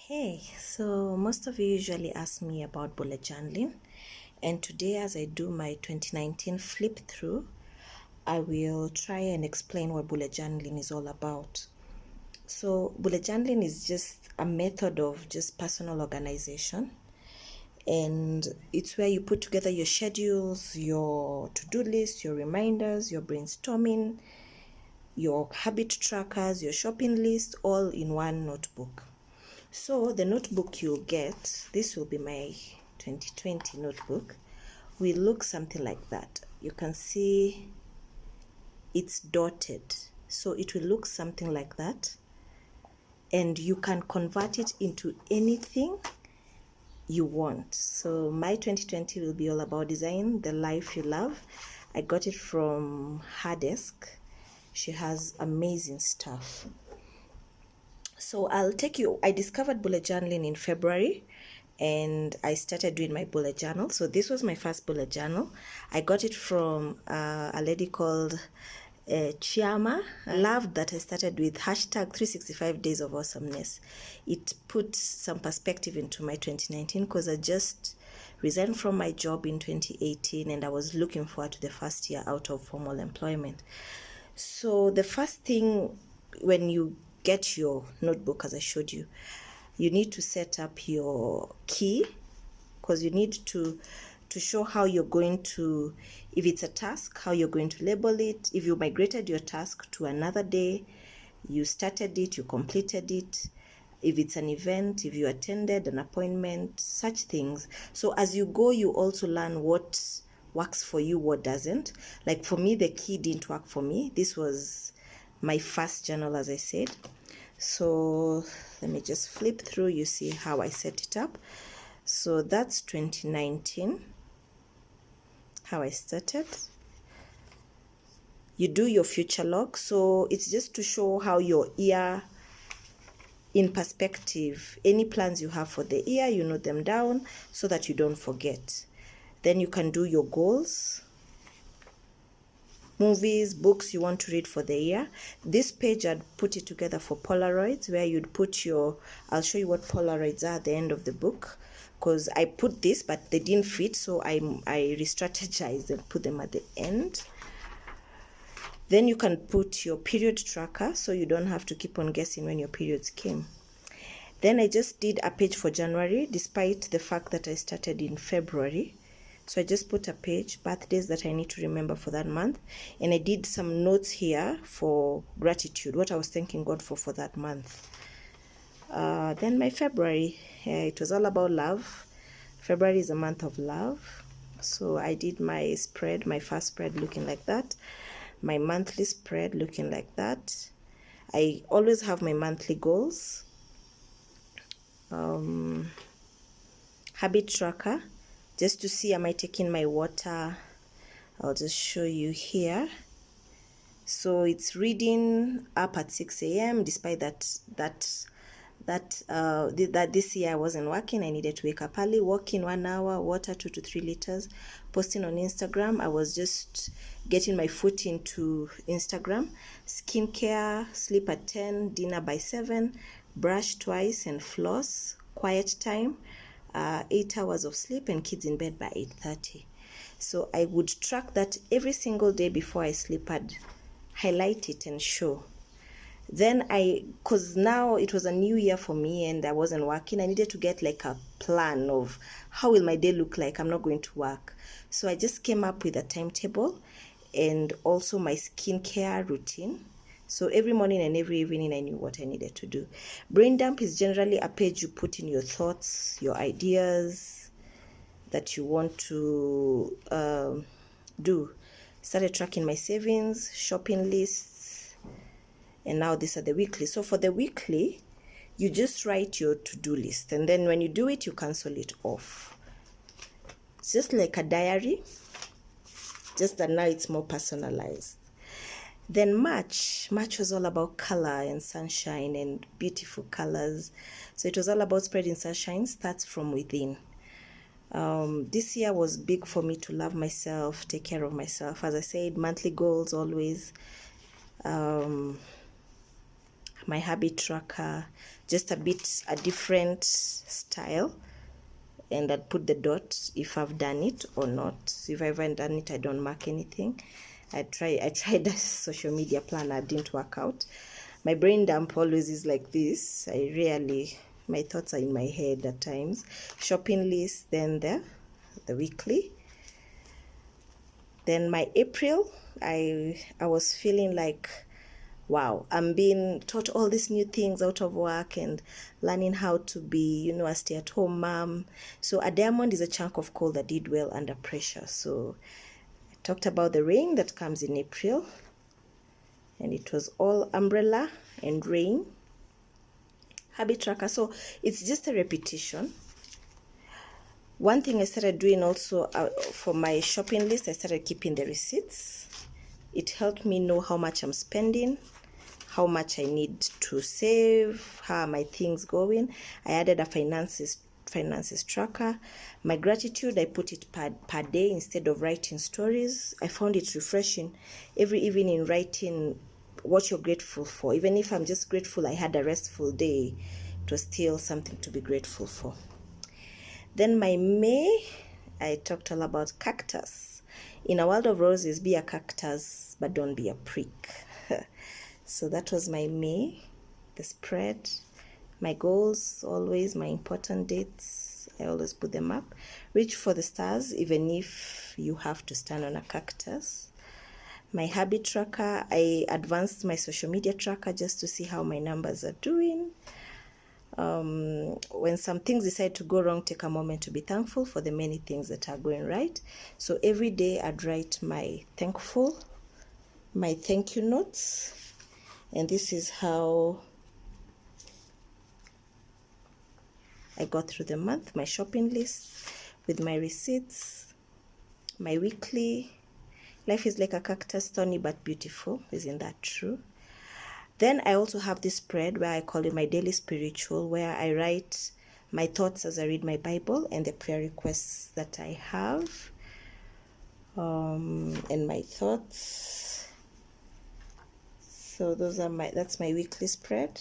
Hey, so most of you usually ask me about bullet journaling, and today, as I do my 2019 flip through, I will try and explain what bullet journaling is all about. So, bullet journaling is just a method of just personal organization, and it's where you put together your schedules, your to do list, your reminders, your brainstorming, your habit trackers, your shopping list, all in one notebook. So the notebook you'll get, this will be my 2020 notebook, will look something like that. You can see it's dotted. So it will look something like that. And you can convert it into anything you want. So my 2020 will be all about design the life you love. I got it from Hardesk. She has amazing stuff. So I discovered bullet journaling in February and I started doing my bullet journal. So this was my first bullet journal. I got it from a lady called Chiama. I loved that I started with hashtag 365 days of awesomeness. It put some perspective into my 2019 because I just resigned from my job in 2018 and I was looking forward to the first year out of formal employment. So the first thing when you get your notebook, as I showed you, you need to set up your key because you need to show how you're going to, if it's a task, how you're going to label it. If you migrated your task to another day, you started it, you completed it. If it's an event, if you attended an appointment, such things. So as you go, you also learn what works for you, what doesn't. Like for me, the key didn't work for me. This was my first journal, as I said. So let me just flip through, you see how I set it up. So that's 2019, how I started. You do your future log. So it's just to show how your year in perspective, any plans you have for the year, you note them down so that you don't forget. Then you can do your goals, movies, books you want to read for the year. This page I'd put it together for Polaroids, where you'd put your, I'll show you what Polaroids are at the end of the book, because I put this, but they didn't fit, so I re-strategized and put them at the end. Then you can put your period tracker, so you don't have to keep on guessing when your periods came. Then I just did a page for January, despite the fact that I started in February. So I just put a page, birthdays that I need to remember for that month. And I did some notes here for gratitude, what I was thanking God for that month. Then my February, it was all about love. February is a month of love. So I did my spread, my first spread looking like that. My monthly spread looking like that. I always have my monthly goals. Habit tracker, just to see am I taking my water. I'll just show you here. So it's reading up at 6 a.m. despite that this year I wasn't working. I needed to wake up early, walking 1 hour, water 2 to 3 liters, posting on Instagram. I was just getting my foot into Instagram. Skincare, sleep at 10, dinner by 7, brush twice and floss, quiet time, 8 hours of sleep, and kids in bed by 8:30. So I would track that every single day before I sleep. I'd highlight it and show. Then because now it was a new year for me and I wasn't working, I needed to get like a plan of how will my day look like. I'm not going to work. So I just came up with a timetable and also my skincare routine. So every morning and every evening I knew what I needed to do. Brain dump is generally a page you put in your thoughts, your ideas that you want to do. Started tracking my savings, shopping lists, and now these are the weekly. So for the weekly, you just write your to-do list, and then when you do it, you cancel it off. It's just like a diary, just that now it's more personalized. Then March was all about color and sunshine and beautiful colors. So it was all about spreading sunshine, starts from within. This year was big for me to love myself, take care of myself. As I said, monthly goals always. My my habit tracker, just a different style, and I'd put the dot if I've done it or not. If I haven't done it, I don't mark anything. I tried a social media planner, didn't work out. My brain dump always is like this. My thoughts are in my head at times. Shopping list, then the weekly. Then my April, I was feeling like, wow, I'm being taught all these new things out of work and learning how to be, a stay-at-home mom. So a diamond is a chunk of coal that did well under pressure. So I talked about the rain that comes in April, and it was all umbrella and rain. Habit tracker, so it's just a repetition. One thing I started doing also for my shopping list, I started keeping the receipts. It helped me know how much I'm spending, how much I need to save, how are my things going. I added a finances tracker. My gratitude, I put it per day instead of writing stories. I found it refreshing every evening writing what you're grateful for. Even if I'm just grateful I had a restful day, it was still something to be grateful for. Then my May, I talked all about cactus. In a world of roses, be a cactus, but don't be a prick. So that was my May, the spread. My goals, always my important dates, I always put them up. Reach for the stars, even if you have to stand on a cactus. My habit tracker, I advanced my social media tracker just to see how my numbers are doing. When some things decide to go wrong, take a moment to be thankful for the many things that are going right. So every day I'd write my thank you notes, and this is how I got through the month. My shopping list with my receipts, my weekly. Life is like a cactus, thorny but beautiful. Isn't that true? Then I also have this spread where I call it my daily spiritual, where I write my thoughts as I read my Bible and the prayer requests that I have, and my thoughts. So that's my weekly spread.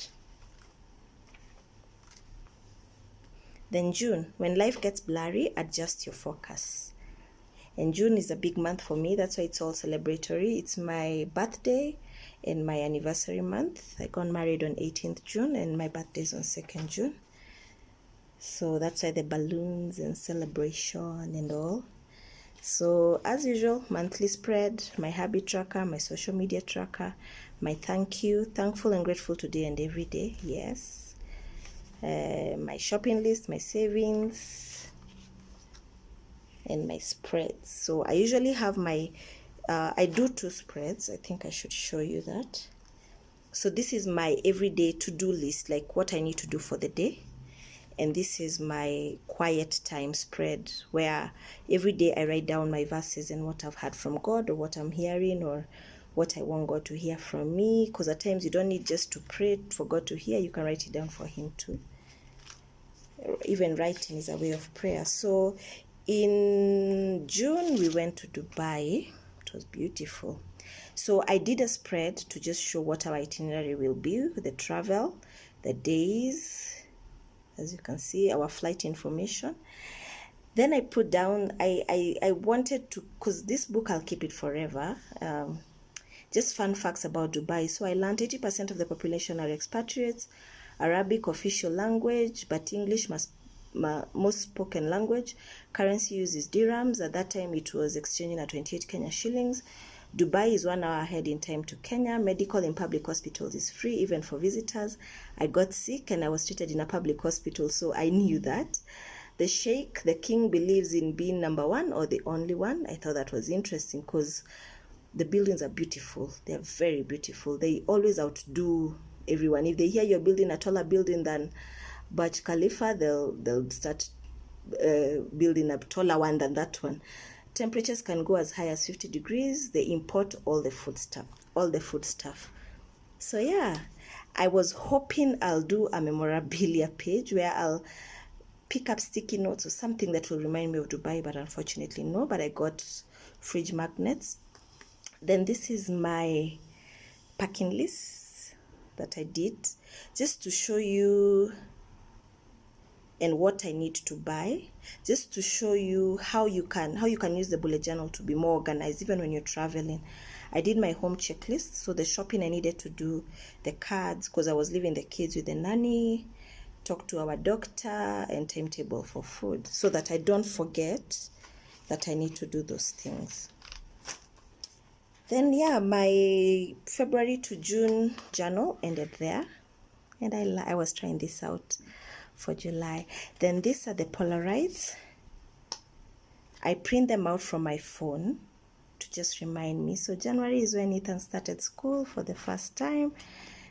Then June, when life gets blurry, adjust your focus. And June is a big month for me. That's why it's all celebratory. It's my birthday and my anniversary month. I got married on 18th June and my birthday is on 2nd June. So that's why the balloons and celebration and all. So as usual, monthly spread, my habit tracker, my social media tracker, my thankful and grateful today and every day. Yes. My shopping list, my savings, and my spreads. So I usually have I do 2 spreads. I think I should show you that. So this is my everyday to-do list, like what I need to do for the day. And this is my quiet time spread, where every day I write down my verses and what I've heard from God, or what I'm hearing, or what I want God to hear from me. Because at times you don't need just to pray for God to hear, you can write it down for Him too. Even writing is a way of prayer. So in June, we went to Dubai. It was beautiful. So I did a spread to just show what our itinerary will be, the travel, the days, as you can see, our flight information. Then I put down, I wanted to, because this book, I'll keep it forever, just fun facts about Dubai. So I learned 80% of the population are expatriates, Arabic official language, but English most spoken language. Currency use is dirhams. At that time, it was exchanging at 28 Kenya shillings. Dubai is 1 hour ahead in time to Kenya. Medical in public hospitals is free, even for visitors. I got sick and I was treated in a public hospital, so I knew that. The Sheikh, the king, believes in being number one or the only one. I thought that was interesting because the buildings are beautiful. They are very beautiful. They always outdo everyone. If they hear you're building a taller building than Burj Khalifa, they'll start building a taller one than that one. Temperatures can go as high as 50 degrees. They import all the food stuff. So yeah, I was hoping I'll do a memorabilia page where I'll pick up sticky notes or something that will remind me of Dubai, but unfortunately no. But I got fridge magnets. Then this is my packing list that I did just to show you and what I need to buy, just to show you how you can use the bullet journal to be more organized even when you're traveling. I did my home checklist, so the shopping I needed to do, the cards, because I was leaving the kids with the nanny, talk to our doctor, and timetable for food, so that I don't forget that I need to do those things. Then yeah, my February to June journal ended there, and I was trying this out for July. Then these are the Polaroids. I print them out from my phone to just remind me. So January is when Ethan started school for the first time.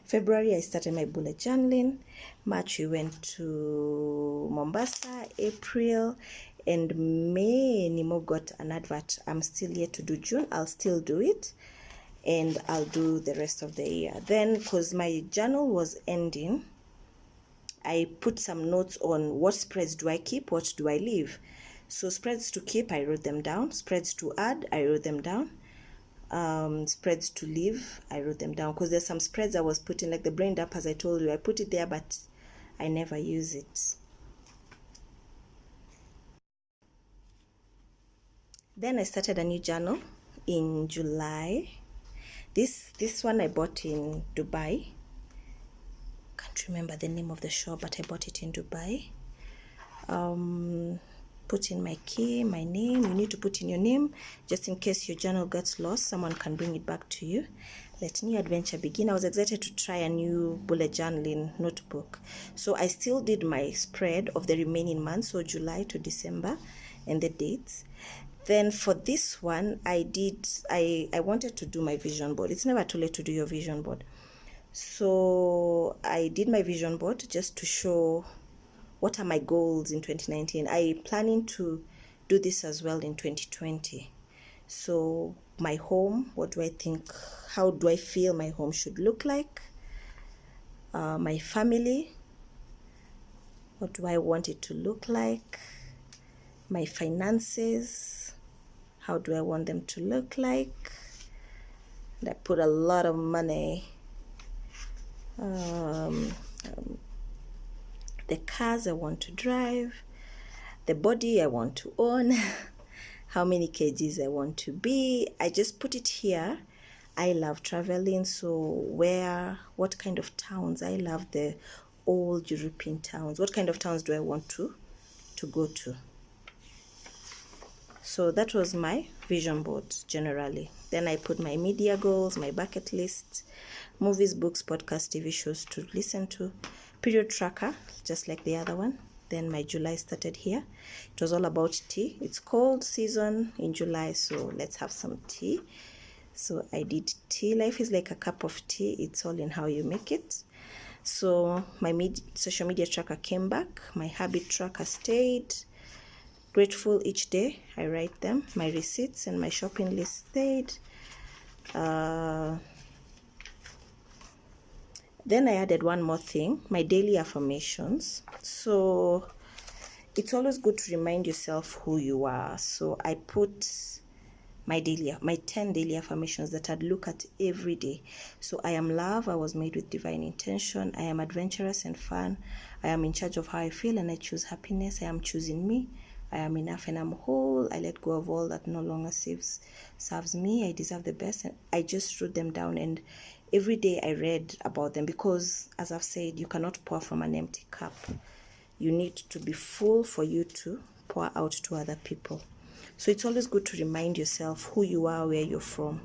February I started my bullet journaling. March we went to Mombasa. April and May Nimo got an advert. I'm still yet to do June. I'll still do it, and I'll do the rest of the year. Then because my journal was ending, I put some notes on what spreads do I keep, what do I leave. So spreads to keep, I wrote them down. Spreads to add, I wrote them down. Spreads to leave, I wrote them down, because there's some spreads I was putting, like the brain dump, as I told you, I put it there but I never use it. Then I started a new journal in July. This one I bought in Dubai. Can't remember the name of the shop, but I bought it in Dubai. Put in my key, my name. You need to put in your name just in case your journal gets lost, someone can bring it back to you. Let new adventure begin. I was excited to try a new bullet journaling notebook, so I still did my spread of the remaining months, so July to December, and the dates. Then for this one, I wanted to do my vision board. It's never too late to do your vision board. So I did my vision board just to show what are my goals in 2019. I'm planning to do this as well in 2020. So my home, what do I think, how do I feel my home should look like? My family, what do I want it to look like? My finances, how do I want them to look like? And I put a lot of money. The cars I want to drive, the body I want to own, how many kgs I want to be. I just put it here. I love traveling, so what kind of towns? I love the old European towns. What kind of towns do I want to go to? So that was my vision board generally. Then I put my media goals, my bucket list, movies, books, podcasts, TV shows to listen to, period tracker, just like the other one. Then my July started here. It was all about tea. It's cold season in July, so let's have some tea. So I did tea. Life is like a cup of tea. It's all in how you make it. So my social media tracker came back. My habit tracker stayed. Grateful each day, I write them. My receipts and my shopping list stayed. Then I added one more thing, my daily affirmations. So it's always good to remind yourself who you are. So I put my 10 daily affirmations that I'd look at every day. So I am love, I was made with divine intention. I am adventurous and fun. I am in charge of how I feel and I choose happiness. I am choosing me. I am enough and I'm whole. I let go of all that no longer serves me. I deserve the best. And I just wrote them down, and every day I read about them, because as I've said, you cannot pour from an empty cup. You need to be full for you to pour out to other people. So it's always good to remind yourself who you are, where you're from.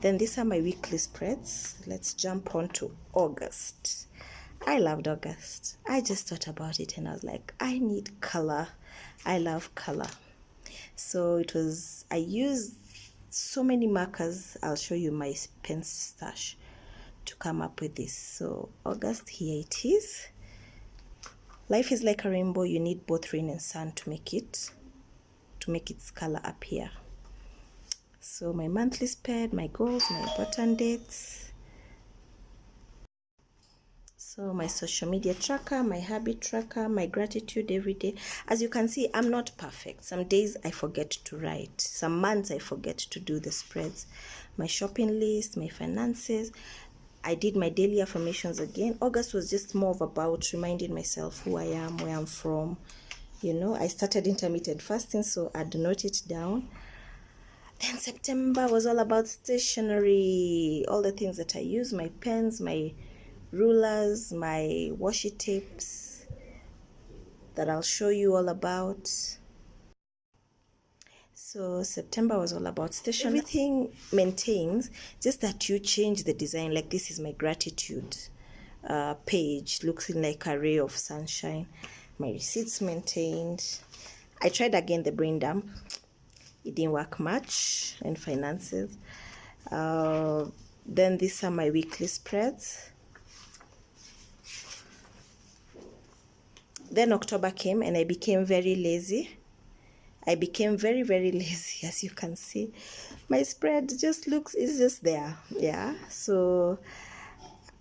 Then these are my weekly spreads. Let's jump on to August. I loved August. I just thought about it and I was like, I need color. I love color. So I used so many markers. I'll show you my pen stash to come up with this. So August, here it is. Life is like a rainbow. You need both rain and sun to make its color appear. So my monthly spread, my goals, my important dates. So my social media tracker, my habit tracker, my gratitude every day. As you can see, I'm not perfect. Some days I forget to write. Some months I forget to do the spreads. My shopping list, my finances. I did my daily affirmations again. August was just more of about reminding myself who I am, where I'm from. You know, I started intermittent fasting, so I'd note it down. Then September was all about stationery, all the things that I use, my pens, my rulers, my washi tapes that I'll show you all about. So September was all about stationery. Everything maintains, just that you change the design. Like this is my gratitude page, looking like a ray of sunshine. My receipts maintained. I tried again the brain dump. It didn't work much, and finances. Then these are my weekly spreads. Then October came and I became very lazy. I became very, very lazy, as you can see. My spread just looks, it's just there. Yeah, so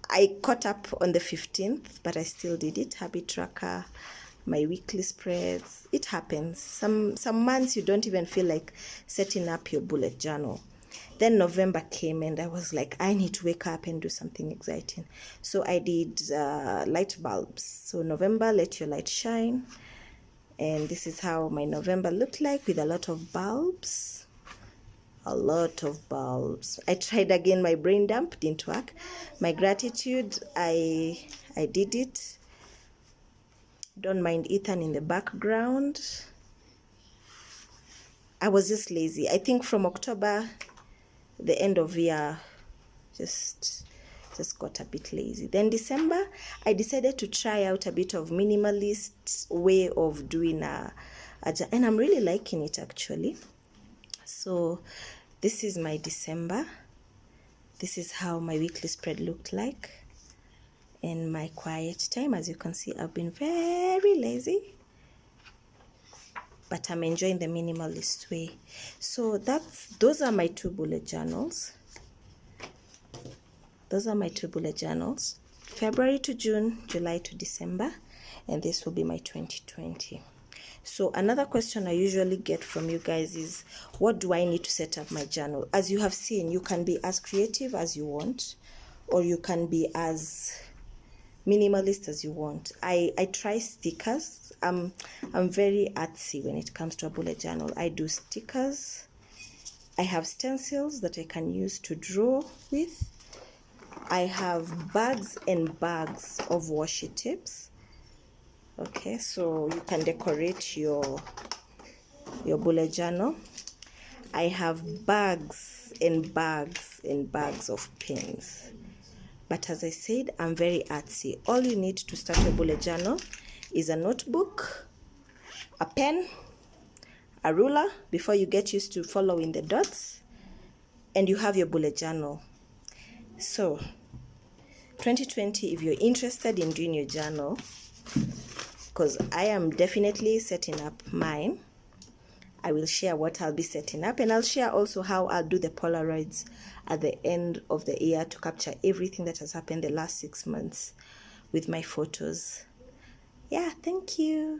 I caught up on the 15th, but I still did it. Habit tracker, my weekly spreads. It happens. Some months you don't even feel like setting up your bullet journal. Then November came and I was like, I need to wake up and do something exciting. So I did light bulbs. So November, let your light shine. And this is how my November looked like, with a lot of bulbs. A lot of bulbs. I tried again my brain dump, didn't work. My gratitude, I did it. Don't mind Ethan in the background. I was just lazy. I think from October, the end of year, just got a bit lazy. Then December, I decided to try out a bit of minimalist way of doing and I'm really liking it actually. So this is my December. This is how my weekly spread looked like. In my quiet time, as you can see, I've been very lazy, but I'm enjoying the minimalist way. So those are my two bullet journals. Those are my two bullet journals, February to June, July to December, and this will be my 2020. So another question I usually get from you guys is, what do I need to set up my journal? As you have seen, you can be as creative as you want, or you can be as minimalist as you want. I try stickers. I'm very artsy when it comes to a bullet journal. I do stickers. I have stencils that I can use to draw with. I have bags and bags of washi tapes. Okay, so you can decorate your bullet journal. I have bags and bags and bags of pens. But as I said, I'm very artsy. All you need to start your bullet journal is a notebook, a pen, a ruler before you get used to following the dots, and you have your bullet journal. So 2020, if you're interested in doing your journal, because I am definitely setting up mine, I will share what I'll be setting up, and I'll share also how I'll do the Polaroids at the end of the year to capture everything that has happened the last 6 months with my photos. Yeah, thank you.